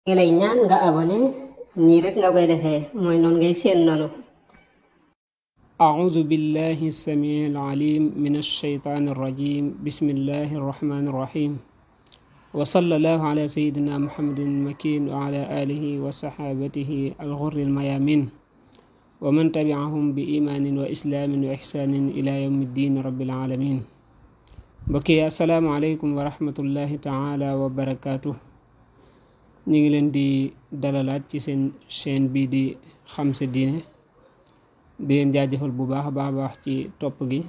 ngi lay ñaan nga abonné nii rek nga koy defee mooy noonu ngay seen noonu. أعوذ بالله السميع العليم من الشيطان الرجيم بسم الله الرحمن الرحيم وصلى الله على سيدنا محمد المكين وعلى آله وصحابته الغر الميامين ومن تبعهم بإيمان وإسلام وإحسان إلى يوم الدين رب العالمين. بكي السلام عليكم ورحمة الله تعالى وبركاته. ñu ngi leen di dalalaat ci seen chaîne bii di Xam Sa Diine di leen jaajëfal bu baax a baax ci topp gi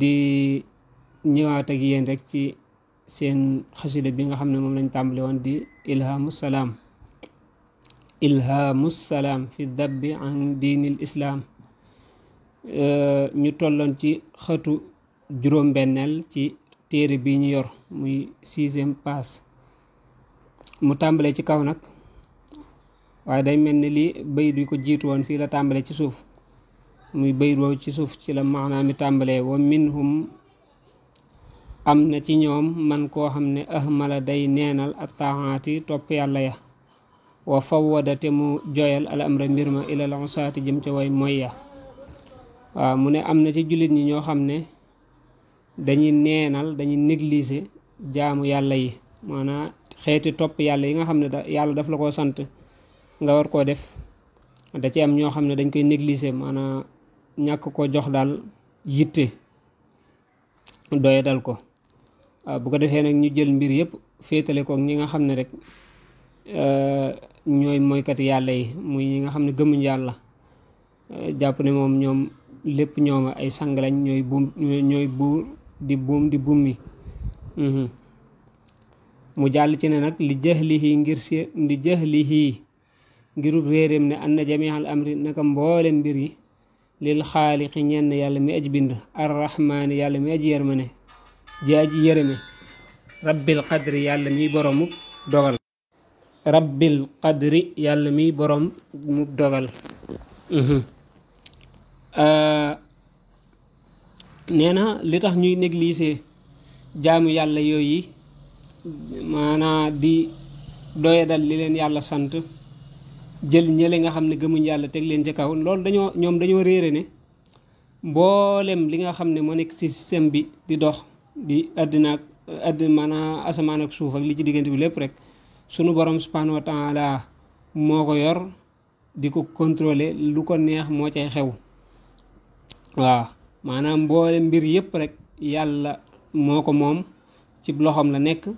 di ñëwaat ak yéen rek ci seen xasida bi nga xam ne moom lañ tàmbali woon di ilhamu salaam fi dabbi an diinil islaam. ñu tolloon ci xëtu juróom-benneel ci téere bi ñu yor muy 6e page. mu tàmbalee ci kaw nag waaye day mel ni li bayit bi ko jiitu woon fii la tàmbalee ci suuf muy bayit woowu ci suuf ci la maanaam mi tàmbalee wa minhum am na ci ñoom man koo xam ne ahmala day neenal ak taaxaati topp yàlla ya wa fawwada te mu joyal al amra mbir ma ilal usaati jëm ca way moy ya. waaw mu ne am na ci jullit ñi ñoo xam ne dañuy neenal dañuy négliger jaamu yàlla yi maanaam xeeti topp yàlla yi nga xam ne yàlla daf la koo sant nga war koo def da ci am ñoo xam ne dañ koy négliger maanaam ñàkk ko jox daal yitte doye dal ko. waaw bu ko defee nag ñu jël mbir yëpp féetale ko ñi nga xam ne rek ñooy moykati yàlla yi muy ñi nga xam ne gëmuñ yàlla jàpp ne moom ñoom lépp ñooma ay sang lañ ñooy buur di bummi. mu jàll ci ne nag li jahlihi ngirug réeréem ne anna jamial amri naka mboole mbir yi lil xaaliqi ñenn yàlla mi aj bind arrahmaani yàlla mi aj yërmane ji aji yërëme rabbil qadri yàlla miy boromuk dogal nee na li tax ñuy négliger jaamu yàlla yooyu maanaa di doyadal li leen yàlla sant jël ñële nga xam ne gëmuñ yàlla teg leen ci kaw loolu ñoom dañoo réere ne mboolem li nga xam ne moo nekk ci système bi di dox di àddina maanaam asamaan ak suuf ak li ci diggante bi lépp rek sunu borom subhanahu wa taala moo ko yor di ko contrôler lu ko neex moo cay xew. waaw maanaam mboolem mbir yëpp rek yàlla moo ko moom ci loxoom la nekk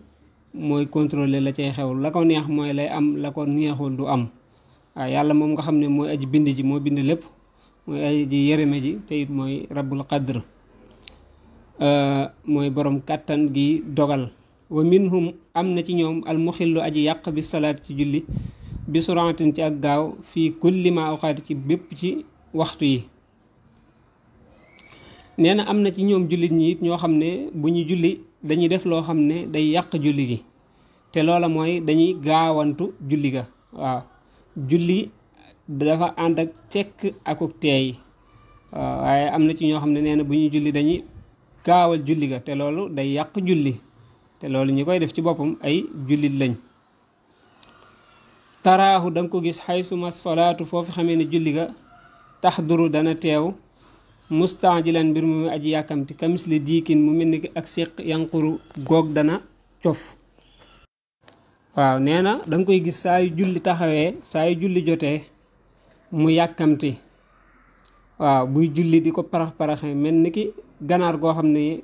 mooy contrôler la cay xew la ko neex mooy lay am la ko neexul du am. waaw yàlla moom nga xam ne mooy aji bind ji moo bind lépp mooy aji yërëme ji te it mooy rabbul qadr mooy borom kàttan gi dogal. wa minhum am na ci ñoom al muxillu aji yàq bi salaat ci julli bi suratin ci ak gaaw fii kulli ma awqaati ci bépp ci waxtu yi. nee na am na ci ñoom jullit ñi it ñoo xam ne bu ñu julli dañuy def loo xam ne day yàq julli gi te loola mooy dañuy gaawantu julli ga. waaw julli dafa ànd ak cekk akuk teey. waaw waaye am na ci ñoo xam ne nee na bu ñuy julli dañuy gaawal julli ga te loolu day yàq julli te loolu ñi koy def ci boppam ay jullit lañ. taraahu da nga ko gis xaysuma solaatu foofu xamee ne julli ga taxduru dana teew mustaajilan mbir mu aji yàkkamti kamis li diikin mu mel ni ak séq yanquru goog dana cof. waaw nee na da nga koy gis saa yu julli taxawee saa yu julli jotee mu yàkkamti. waaw buy julli di ko parax-paraxe mel ni ki ganaar goo xam ne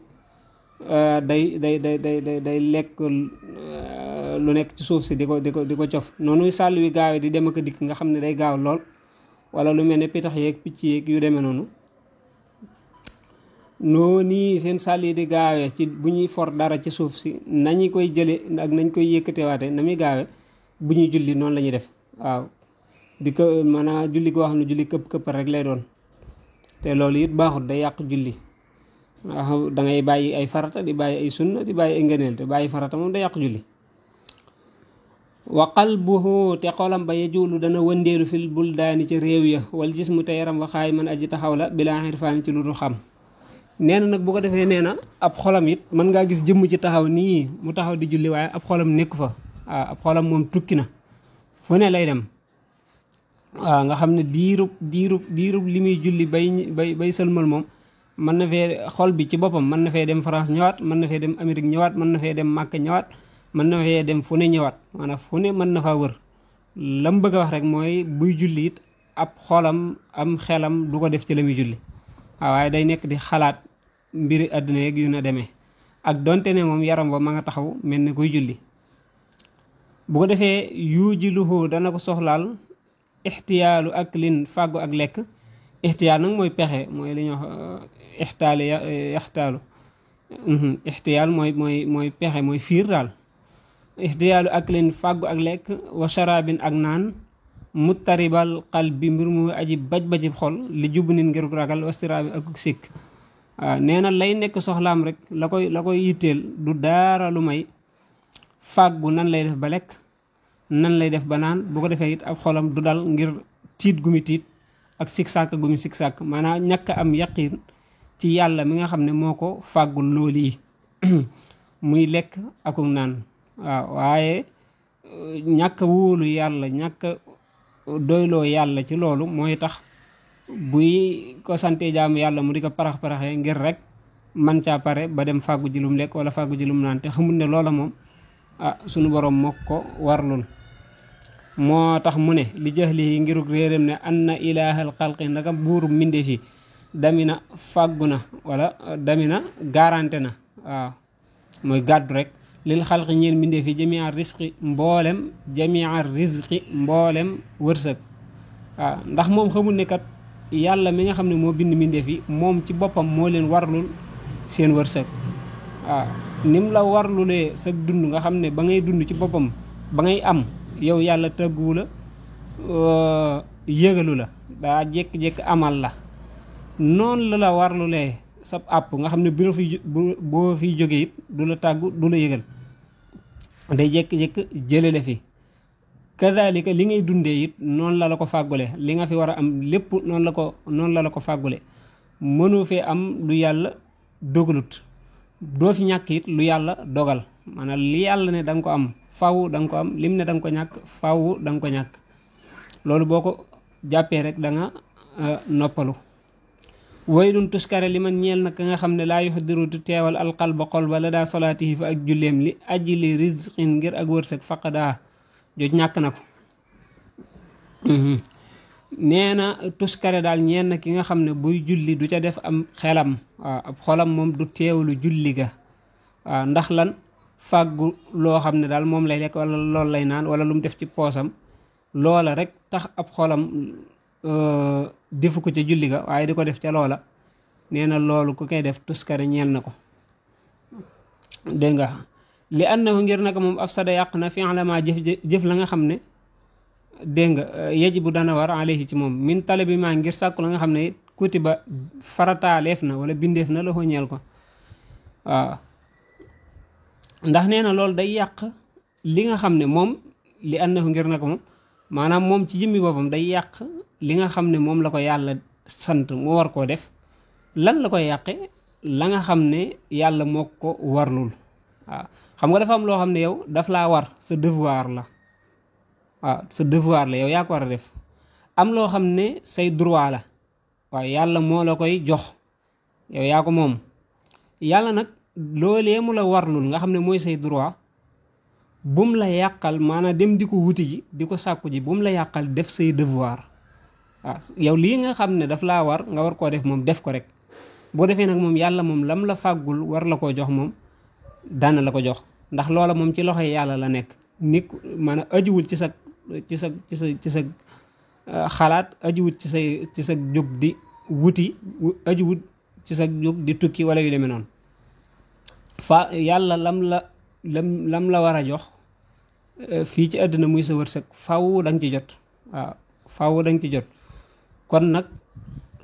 day lekk lu nekk ci suuf si di ko cof noonu sàll wi gaawee di dem ak dikk nga xam ne day gaaw lool wala lu mel ne pitax yeeg picc yeeg yu demee noonu seen sàll yi di gaawee ci bu ñuy for dara ci suuf si nañu koy jële ak nañ koy yëkkatewaate na muy gaawee bu ñuy julli noonu la ñuy def. waaw di ko maanaam julli goo xam ne julli këpp rek lay doon te loolu it baaxut day yàq julli. waaw da ngay bàyyi ay farata di bàyyi ay sunna di bàyyi ay ngëneel te bàyyi farata moom day yàq julli. wa qalbuhu te xolam ba yajulu dana wëndeelu fil buldaani ci réew ya wal jismu te yaram waxaay man aji taxaw la bilaa xirfaani ci lu dul xam. nee na nag bu ko defee nee na ab xolam it mën ngaa gis jëmm ci taxaw nii mu taxaw di julli waaye ab xolam nekk fa ab xolam moom tukki na fu ne lay dem. waaw nga xam ne diirub li muy julli bay sëlmal moom mën na fee xol bi ci boppam mën na fee dem France ñëwaat, mën na fee dem Amérique ñëwaat, mën na fee dem Màkka ñëwaat, mën na fee dem fu ne ñëwaat, maanaam fu ne mën na faa wër. lam bëgg a wax rek mooy buy julli it ab xolam am xelam du ko def ci la muy julli. waaw waaye day nekk di xalaat mbiri àddina yeeg yu na demee ak donte ne moom yaram ba ma nga taxaw mel ni kuy julli. bu ko defee yujiluhu dana ko soxlaal ixtiyaalu ak lin fàggu ak lekk. ixtiyaal nag mooy pexe, mooy li ñuy wax ixtaali yaxtaalu. ixtiyaal mooy pexe, mooy fiir daal. ixtiyaalu ak lin fàggu ak lekk wa sharabin ak naan muttaribal qalbi mbir mu aji baj-bajib xol li jub nit ngir ragal wastiraabi ak sikk. waaw nee na lay nekk soxlaam rek la koy yitteel du daara lu may fàggu nan lay def ba lekk, nan lay def ba naan. bu ko defee it ab xolam du dal ngir tiit gu mi tiit ak sik sàkk gu mi sik sàkk, maanaam ñàkk am yaqiin ci yàlla mi nga xam ne moo ko fàggul loolu yi muy lekk akuk naan. waaw waaye ñàkk wóolu yàlla, ñàkk doyloo yàlla ci loolu mooy tax buy ko sante jaamu yàlla mu di ko parax-paraxee ngir rek man caa pare ba dem fàggu ji lum lekk wala fàggu ji lum naan te xamul ne loola moom sunu borom moo ko warlul. moo tax mu ne li jahlihi ngiruk réeram ne anna ilaahal xalqi ndaka buuru mbindeef yi damina fàggu na wala damina garanté na. waaw mooy gàddu rek lil xalqi ñeel mbindeef yi jamia risqi mboolem wërsëg. waaw ndax moom xamul ne kat yàlla mi nga xam ne moo bind mbindeef yi moom ci boppam moo leen warlul seen wërsëg. waaw nim la warlulee sa dund nga xam ne ba ngay dund ci boppam ba ngay am yow yàlla tëgguwu la yëgalu la, daa jékki-jékki amal la. noonu la warlulee sab àpp nga xam ne boo fi jógee it du la tàggu du la yëgal, day jékki-jékki jële la fi. kadhalika li ngay dundee it noonu la ko fàggule, li nga fi war a am lépp noonu la ko fàggule. mënoo fee am lu yàlla dogalut, doo fi ñàkk it lu yàlla dogal. maanaam li yàlla ne da nga ko am faw da nga ko am, lim ne da nga ko ñàkk faw da nga ko ñàkk. loolu boo ko jàppee rek da nga noppalu. waylun tuskare li man ñeel na ka nga xam ne laa yuxdiru tu teewal alqalba xol ba la daa solaatihi fa ak julleem li ajli rizqin ngir ak wërsëg faqadaa jooj ñàkk na ko. nee na tuskare daal ñeel na ki nga xam ne buy julli du ca def am xelam. waaw ab xolam moom du teewlu julli ga. waaw ndax lan fàggu loo xam ne daal moom lay lekk wala loolu lay naan wala lu mu def ci poosam loola rek tax ab xolam defu ko ca julli ga waaye di ko def ca loola. nee na loolu ku koy def tuskare ñeel na ko. dégg nga li annahu ngir naka moom afsada yàq na fi'la ma jëf la nga xam ne dégg nga yajibu dana war alayhi ci moom min talabi ma ngir sàkku la nga xam ne kutiba farataaleef na wala bindeef na la ko ñeel ko. waaw ndax nee na loolu day yàq li nga xam ne moom li annahu ngir naka moom maanaam moom ci jëmmi boppam day yàq li nga xam ne moom la ko yàlla sant mu war koo def. lan la koy yàqe? la nga xam ne yàlla moo ko warlul. waaw xam nga dafa am loo xam ne yow daf laa war, sa devoir la. waaw sa devoir la yow yaa ko war a def. am loo xam ne say droit la. waaw yàlla moo la koy jox, yow yaa ko moom. yàlla nag loolee mu la warlul nga xam ne mooy say droit bum la yàqal, maanaam dem di ko wuti ji di ko sàkku ji bum la yàqal def say devoir. waaw yow lii nga xam ne daf laa war nga war koo def moom def ko rek. boo defee nag moom yàlla moom lam la fàggul war la koo jox moom dana la ko jox, ndax loola moom ci loxoy yàlla la nekk. nit maanaam ajuwul ci sa xalaat, ajuwul ci sa jóg di wuti, ajuwul ci sa jóg di tukki wala yu demee noonu. yàlla lam la war a jox fii ci àddina muy sa wërsëg faw da nga ci jot. waaw faw da nga ci jot. kon nag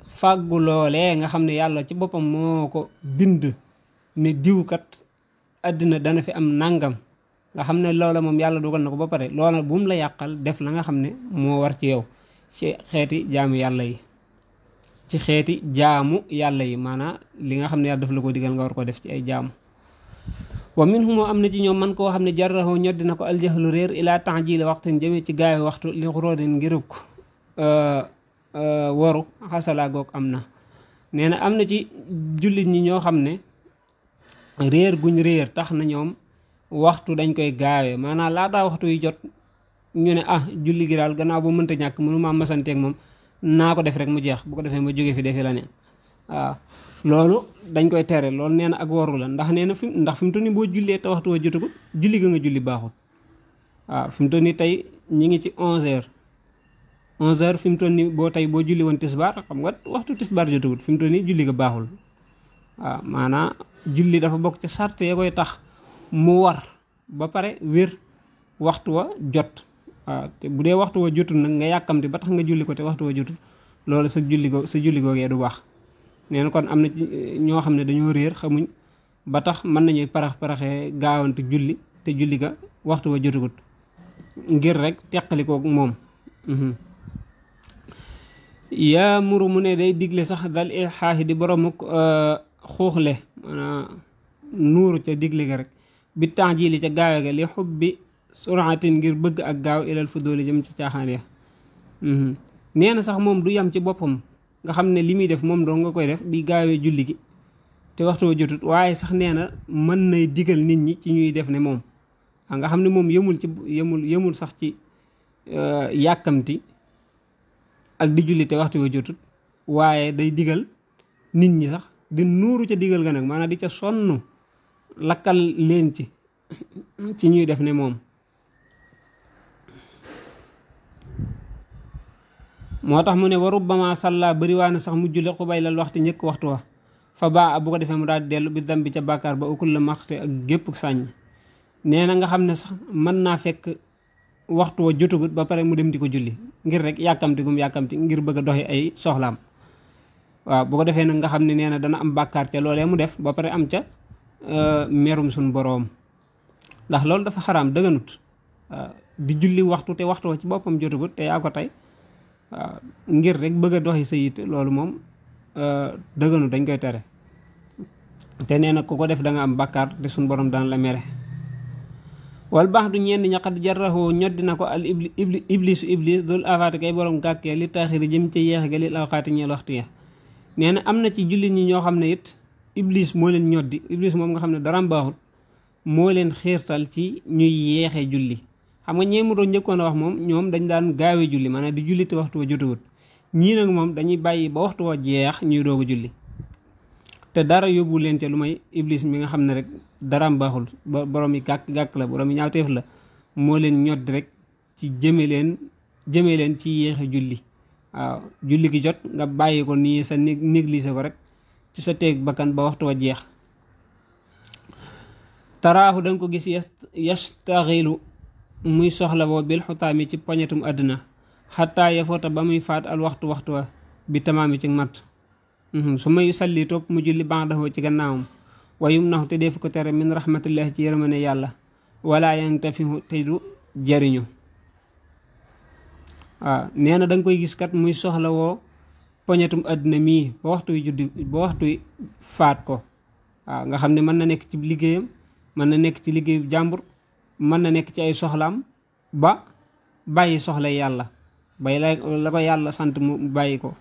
fàggu loolee nga xam ne yàlla ci boppam moo ko bind ne diwkat àddina dana fi am nangam, nga xam ne loola moom yàlla dugal na ko ba pare. loola bu mu la yàqal def la nga xam ne moo war ci yow ci xeeti jaamu yàlla yi. ci xeeti jaamu yàlla yi maanaam li nga xam ne yàlla daf la ko digal nga war ko def ci ay jaamu. wa minhum am na ci ñoom man koo xam ne jarrahu ñoddi na ko aljahlu réer ilaa ta'jili waxtin jëmee ci gaawe waxtu li xuróodin ngiruk waru xasala goog am na. nee na am na ci jullit ñi ñoo xam ne réer guñ réer tax na ñoom waxtu dañ koy gaawee maanaam laataa waxtu yi jot ñu ne julli gi daal gannaaw ba mënta ñàkk mënu maa masanteeg moom naa ko def rek mu jeex bu ko defee ma jóge fi defi la neen waaw loolu dañ koy tere loolu nee na ak waru la ndax nee na fi mu toll nii boo jullee te waxtu wa jotagut julli ga nga julli baaxul waaw fi mu toll nii tey ñi ngi ci 11h fi mu toll nii boo julli woon tisbaar xam nga waxtu tisbaar jotagut fi mu toll nii julli ga baaxul waaw maanaam julli dafa bokk ci sart ya koy tax mu war ba pare wér waxtu wa jot waaw te bu dee waxtu wa jotul nag nga yàkkamti ba tax nga julli ko te waxtu wa jotul loolu sa julli googee du baax. nee na kon am na ñoo xam ne dañoo réer xamuñ ba tax mën nañuy paraxee gaawantu julli te julli ga waxtu wa jotagut ngir rek teqalikoo moom. yaa muru mu ne day digle sax dal xaaxi di boromuk xuuxle maanaam nuuru ca digle ga rek bi ta'jili ca gaawe ga li xubbi suraatin ngir bëgg ak gaaw ilal fuduli jëm ci caaxaan ya. nee na sax moom du yam ci boppam nga xam ne li muy def moom doo nga koy def di gaawee julli gi te waxtu wa jotut waaye sax nee na mën nay digal nit ñi ci ñuy def ne moom nga xam ne moom yemul sax ci yàkkamti ak di julli te waxtu wa jotut waaye day digal nit ñi sax di nuuru ca digal ga nag maanaam di ca sonn lakkal leen ci ñuy def ne moom. moo tax mu ne wa rubbama salla bëriwaana sax mu julli xubaylal waxtu njëkk waxtu wa fa baa bu ko defee mu daal di dellu bi dam bi ca bàkkaar ba ukul la maxte ak gépp sàññ. nee na nga xam ne sax mën naa fekk waxtu wa jotagut ba pare mu dem di ko julli ngir rek yàkkamti ngir bëgg a doxi ay soxlaam waaw bu ko defee nag nga xam ne nee na dana am bàkkaar ca loolee mu def ba pare am ca merum suñ boroom ndax loolu dafa xaraam dëgganut waaw di julli waxtu te waxtu wa ci boppam jotagut te yaa ko tey waaw ngir rek bëgg a doxi sa yitte loolu moom dëgganut dañ koy tere te nee na ku ko def da nga am bàkkaar te suñ boroom dana la mere. wal baax du ñenn ña xat jarraxoo ñoddi na ko al iblis dul afaati kay borom gàkkee li taaxiri jëm ca yeexe ga li awxaati ñeel waxtu ya. nee na am na ci jullit ñi ñoo xam ne it iblis moo leen ñoddi iblis moom nga xam ne dara baaxut moo leen xiirtal ci ñuy yeexee julli. xam nga ñee mu doon njëkkoon a wax moom ñoom dañ daan gaawee julli maanaam di julli te waxtu wa jotuwut ñii nag moom dañuy bàyyi ba waxtu wa jeex ñuy doog a julli te dara yóbbu leen ca lu may iblis mi nga xam ne rek daraam baaxul ba borom yi gàkk la borom yi ñaawteef la moo leen ñodd rek ci jëme leen ci yéexe julli. waaw julli gi jot nga bàyyi ko nii sa négliger ko rek ci sa teeg bakkan ba waxtu wa jeex. taraaxu danga ko gis yastaxilu muy soxla boo bil xutaami ci poñetum àddina xataa yafoota ba muy faat al waxtu wa bi tamaami ci mat su may salli topp mu julli ba'dahu ci gannaawam wayum naxu te def ko tere min rahmatillahi ci yërmane yàlla wala yantafihu te du jariñu. waaw nee na da nga koy gis kat muy soxla woo poñetum àddina mii ba waxtu faat ko waaw nga xam ne mën na nekk ci liggéeyam mën na nekk ci liggéeyu jàmbur mën na nekk ci ay soxlaam ba bàyyi soxla yàlla bay la ko yàlla sant mu bàyyi ko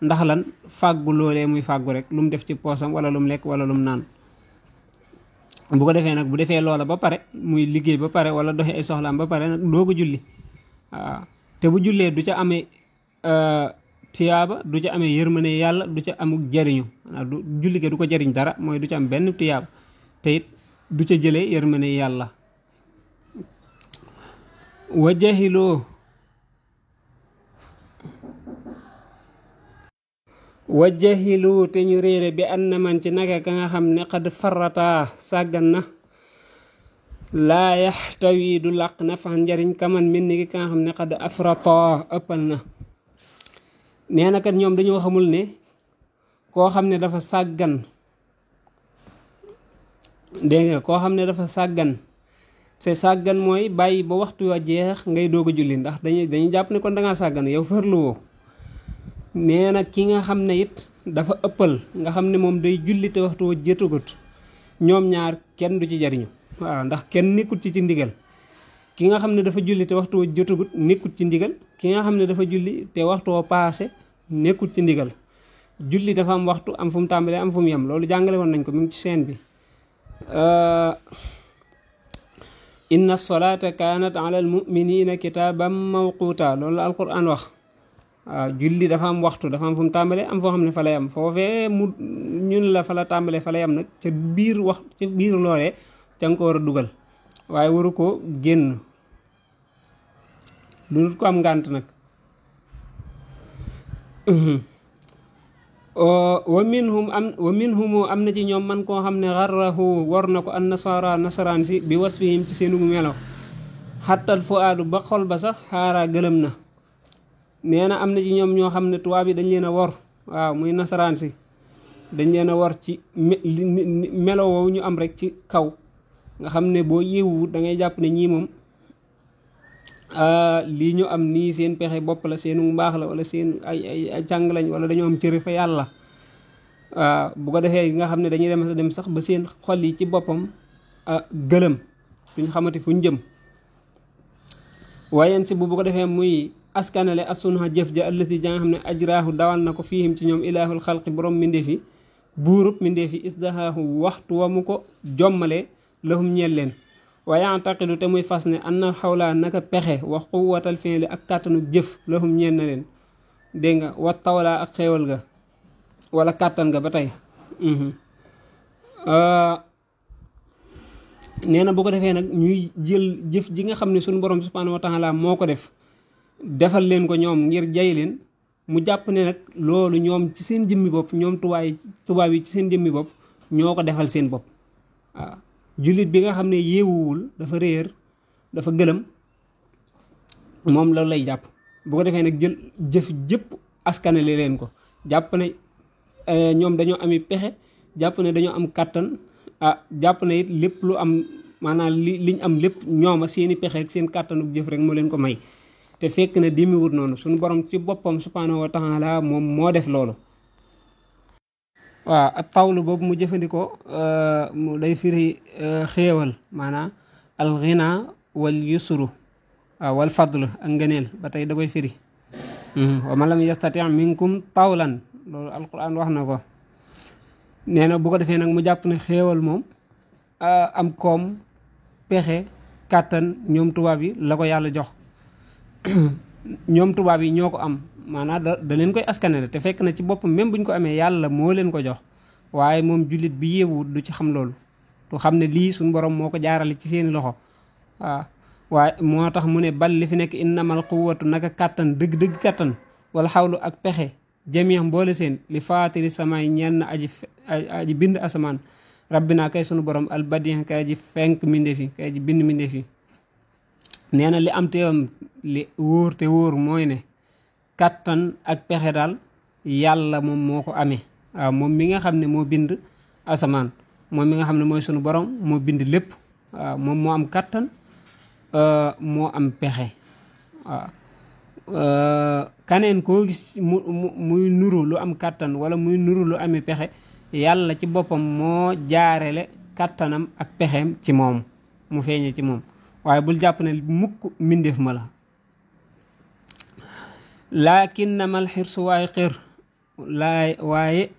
ndax lan fàggu loolee muy fàggu rek lu mu def ci poosam wala lu mu lekk wala lu mu naan. bu ko defee nag bu defee loola ba pare muy liggéey ba pare wala doxi ay soxlaam ba pare nag doo ko julli waaw te bu jullee du ca amee tiyaaba du ca amee yërmane yàlla du ca amuk jariñu du julli ga du ko jariñ dara mooy du ca am benn tiyaaba te it du ca jëlee yërmane yàlla. wajjahilu te ñu réere bi an na man ci naka ka nga xam ne xad farata sàggan na laa yaxtawi du làq na fa njariñ kaman mel ni ki ka nga xam ne xad afrata ëppal na. nee na kat ñoom dañoo xamul ne koo xam ne dafa sàggan dégg nga koo xam ne dafa sàggan c'est sàggan mooy bàyyi ba waxtu wa jeex ngay doog a julli ndax dañuy jàpp ne kon dangaa sàggan yow farluwoo. nee na ki nga xam ne it dafa ëppal nga xam ne moom day julli te waxtu wa jotagut ñoom ñaar kenn du ci jariñu waaw ndax kenn nekkut ci ndigal. ki nga xam ne dafa julli te waxtu jotagut nekkut ci ndigal, ki nga xam ne dafa julli te waxtu paase nekkut ci ndigal. julli dafa am waxtu, am fu mu tàmbalee, am fu mu yem. loolu jàngale woon nañ ko mi ngi ci seen bi. inna solata kanat ala al muminina kitaban mawquta, loolu la alquran wax. waaw julli dafa am waxtu, dafa am fu mu tàmbalee, am foo xam ne fa la yem. foofee mu ñun la fa la tàmbalee fa la yem nag ca biir wax ca biir loolee ca nga ko war a dugal, waaye waru ko génn lu dul ko am ngànt nag. wa minhum am na ci ñoom man koo xam ne xarrahu war na ko an nasaraan si bi wasfihim ci seenu melo, xattal fu aadu ba xol ba sax xaaraa gëlëm na. nee na am na ci ñoom ñoo xam ne tubaab yi dañ leen a wor, waaw muy nasaraan si dañ leen a wor ci melo woowu ñu am rek ci kaw, nga xam ne boo yeewu da ngay jàpp ne ñii moom lii ñu am nii seen pexe bopp la, seenu mbaax la, wala seen ay càng lañ, wala dañoo am cëri fa yàlla. waaw bu ko defee nga xam ne dañuy dem sax ba seen xol yi ci boppam gëlëm, duñ xamati fu ñu jëm. waayen si bu ko defee muy askanale asunha jëf ja allati ja nga xam ne ajraahu dawal na ko fiihim ci ñoom ilaahul xalqi borom mindeefi, buurub mindeefi isdahaahu waxtu wa mu ko jommale lahum ñeel leen. waaye antaqidu te muy fas ne anna xawlaa naka pexe wax quwwatal fi'li ak kàttanu jëf lahum ñeel na leen. dégg nga wa tawlaa ak xéewal ga wala kàttan ga ba tey. nee na bu ko defee nag ñuy jël jëf ji nga xam ne suñu borom subhaanahu wa taala moo ko defal leen ko ñoom ngir jay leen, mu jàpp ne nag loolu ñoom ci seen jëmmi bopp, ñoom tubaab yi ci seen jëmmi bopp ñoo ko defal seen bopp. waaw jullit bi nga xam ne yeewuwul, dafa réer, dafa gëlëm, moom loolu lay jàpp. bu ko defee nag jël jëf jëpp askanale leen ko, jàpp ne ñoom dañoo ami pexe, jàpp ne dañoo am kàttan, jàpp ne it lépp lu am maanaam liñ am lépp ñooma seeni pexe ak seen kàttanu jëf rek moo leen ko may. te fekk na dimiwut noonu, suñu borom ci boppam subhaanahu wa taala moom moo def loolu. waaw ak tawlu boobu mu jëfandikoo mu day firi xéewal, maanaam alxina wal yusru wal fadl ak ngëneel, ba tey da koy firi. wa man lam yastati minkum tawlan, loolu alquran wax na ko. nee na bu ko defee nag mu jàpp ne xéewal moom am koom, pexe, kàttan ñoom tubaab yi la ko yàlla jox. ñoom tubaab yi ñoo ko am, maanaam da leen koy askanale, te fekk na ci boppam même buñ ko amee yàlla moo leen ko jox. waaye moom jullit bi yeewut du ci xam loolu, tu xam ne lii suñu borom moo ko jaarale ci seeni loxo. waaw waaye moo tax mu ne bal li fi nekk innamal quwwatu naka kàttan dëgg-dëgg kàttan wala xawlu ak pexe jamiam boole seen li faatiri samay ñenn aji bind asamaan rabbina kay sunu borom albadien kay aji fenk mindeefi, kay aji bind mindeefi. nee na li am teewam li wóor te wóor mooy ne kàttan ak pexe daal yàlla moom moo ko amee. waaw moom mi nga xam ne moo bind asamaan, moom mi nga xam ne mooy sunu borom moo bind lépp. waaw moom moo am kàttan, moo am pexe. waaw kaneen koo gis muy nuru lu am kàttan wala muy nuru lu ami pexe, yàlla ci boppam moo jaarele kàttanam ak pexeem ci moom, mu feeñe ci moom. waaye bul jàpp ne mukk mbindeef ma la. laakinnamal xirsu waaye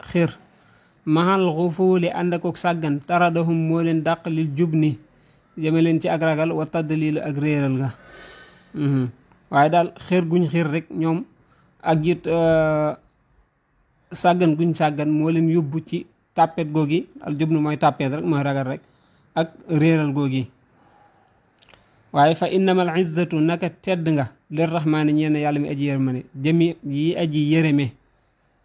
xir mahal xufuuli ànd ak sàggan taradahum moo leen dàq lil jubni jëme leen ci ak ragal wa taddliil ak réeral ga. waaye daal xir guñ xir rek ñoom ak it sàggan guñ sàggan moo leen yóbbu ci tàppet googi. al jubnu mooy tàppet rek, mooy ragal rek, ak réeral googi. waaye fa innamal izzatu naka tedd nga lir rahmaani ñeen yàlla mi aji yërmane jëmi yi aji yërëme.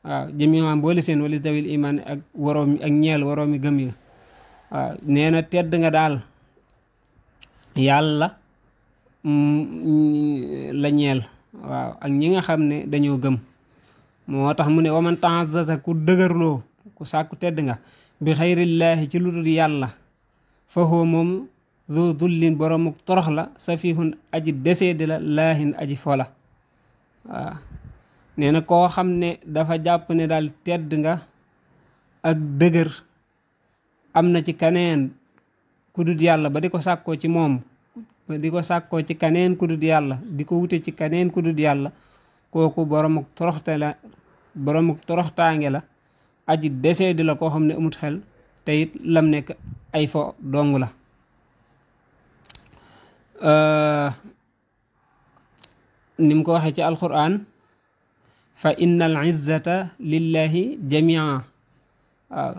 waaw jëmi maam boole seen wali dawil imaan ak waroomi ak ñeel waroomi gëm yi. waaw nee na tedd nga daal yàlla la ñeel. waaw ak ñi nga xam ne dañoo gëm. moo tax mu ne waman ta'azzaza ku dëgërloo ku sàkku tedd nga bi xayrillaahi ci lu dul yàlla fa huwa moom zu dullin boroomu torox la safihun aji deseedi la laahin aji fola. waaw nee na koo xam ne dafa jàpp ne daal tedd nga ak dëgër am na ci kaneen kudut yàlla ba di ko sàkkoo ci moom, ba di ko sàkkoo ci kaneen kudut yàlla, di ko wute ci kaneen kudut yàlla, kooku boromuk toroxtaange la, aji desee di la koo xam ne amut xel, te it lam nekk ay fo dong la. ni mu ko waxee ci alquran, fa inna al izzata lillahi jamia. waaw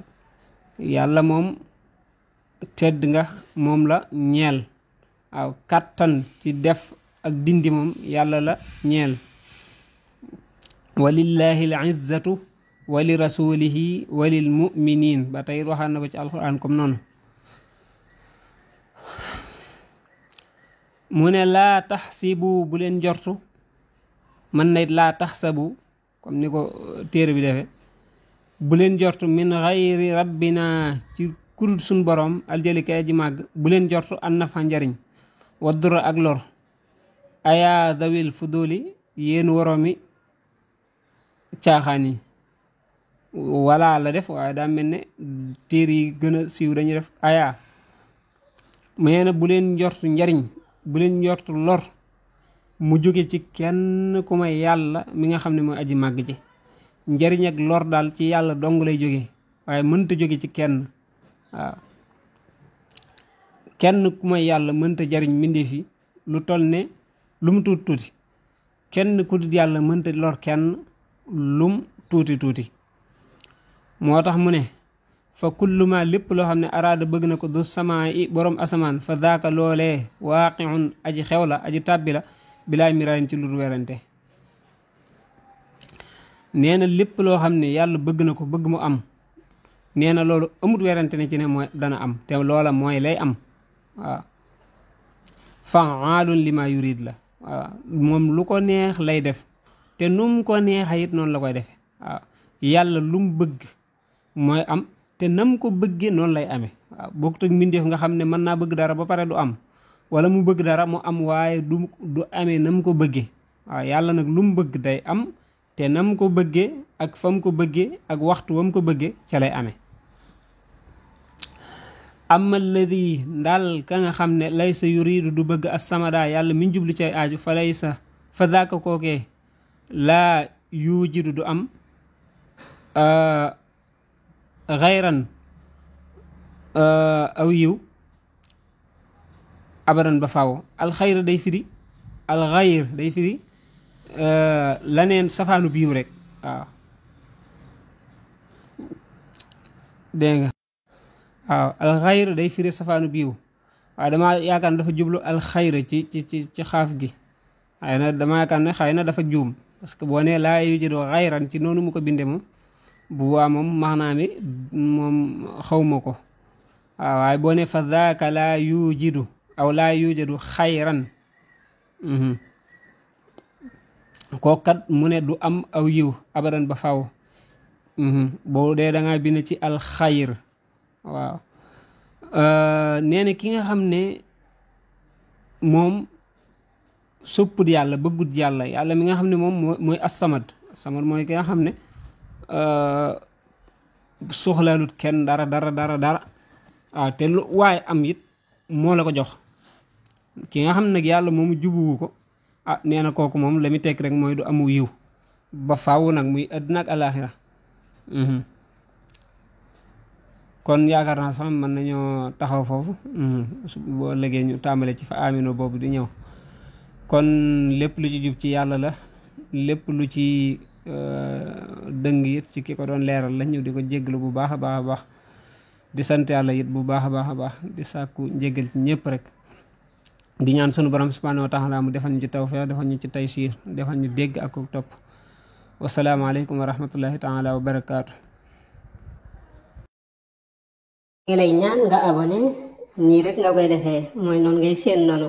yàlla moom tedd nga moom la ñeel. waaw kàttan ci def ak dindi moom yàlla la ñeel. walillahi al izzatu wa li rasulihi wa lil muminin, ba tey waxaan na ko ci alquran comme noonu. mu ne laa taxsibu bu leen jortu, mën na it laa taxsabu comme ni ko téere bi defee, bu leen jortu min xayri rabbina ci kudut suñ borom aljali kay ji màgg, bu leen jortu an nafa njariñ wa dura ak lor, aya dawil fuduli yéen woroomi caaxaan yi. wala la def waaye daa mel ne téere yi gën a siiw dañuy def aya, mais nag bu leen njortu njariñ, bu leen njortu lor mu jóge ci kenn ku may yàlla mi nga xam ne mooy aji màgg ji. njariñ ak lor daal ci yàlla dong lay jóge, waaye mënta jóge ci kenn. waaw kenn ku may yàlla mënta jariñ mbindeef yi lu toll ne lu mu tuuti tuuti, kenn ku dul yàlla mënta lor kenn lum tuuti tuuti. moo tax mu ne fa kullu ma lépp loo xam ne araada bëgg na ko du samaa i borom asamaan, fa daaka loolee waaqiun aji xew la, aji tàbbi la, bilaay miraayin ci lu werante. nee na lépp loo xam ne yàlla bëgg na ko, bëgg mu am, nee na loolu amut werante ne ci ne mooy dana am, te loola mooy lay am. waaw fa'aalun lima yurid la. waaw moom lu ko neex lay def, te num ko neexa it noonu la koy defe. waaw yàlla lu mu bëgg mooy am, te nam ko bëggee noonu lay amee. waaw bokkut ak mbindeef nga xam ne mën naa bëgg dara ba pare du am, wala mu bëgg dara mu am waaye du amee nam ko bëggee. waaw yàlla nag lu mu bëgg day am, te nam ko bëggee ak fam ko bëggee ak waxtu wam ko bëggee ca lay amee. amma alladi ndaal ka nga xam ne laysa yuridu du bëgg as-samada yàlla min jublu ci ay aaju, fa laysa fa daaka kookee laa yujidu du am xayran aw yiw abadan ba faaw. alxayr day firi laneen safaanu biiw rek. waaw dégg nga. waaw alxayr day firi safaanu biiw, waaye dama yaakaar ne dafa jublu alxayr ci xaaf gi. waaye nag dama yaakaar ne xëy na dafa juum, parce que boo nee laa yujidu xayran ci noonu mu ko binde moom bu waa moom maanaa mi moom xawma ko. waaw waaye boo ne fa daaka laa yujidu aw laa yujadu xayran, kookat mu ne du am aw yiw abadan ba faw. boo dee da ngaa bind ci alxayr. waaw nee na ki nga xam ne moom sopput yàlla, bëggut yàlla, yàlla mi nga xam ne moom mooy as-samad mooy ki nga xam ne soxlaalut kenn dara. waaw te lu waaye am it moo la ko jox. ki nga xam ne nag yàlla moomu jubuwu ko, nee na kooku moom la muy tekk rek mooy du amu yiw ba faaw nag, muy àddina ak alaaxira. kon yaakaar naa sax mën nañoo taxaw foofu, boo léegi ñu tàmbale ci fa amino boobu di ñëw. kon lépp lu ci jub ci yàlla la, lépp lu ci dëng it ci ki ko doon leeral la, ñu di ko jégglu bu baax a baax di sant yàlla it bu baax a baax di sàkku njéggal ci ñëpp rek, di ñaan sunu borom subhanahu wa taala mu defal ñu ci tawfeex, defal ñu ci taysiir, defal ñu dégg ak ko topp. wasalaamaaleykum wa rahmatullahi taala wa barakaatu. ngi lay ñaan nga abonné, nii rek nga koy defee mooy noonu ngay seen noonu.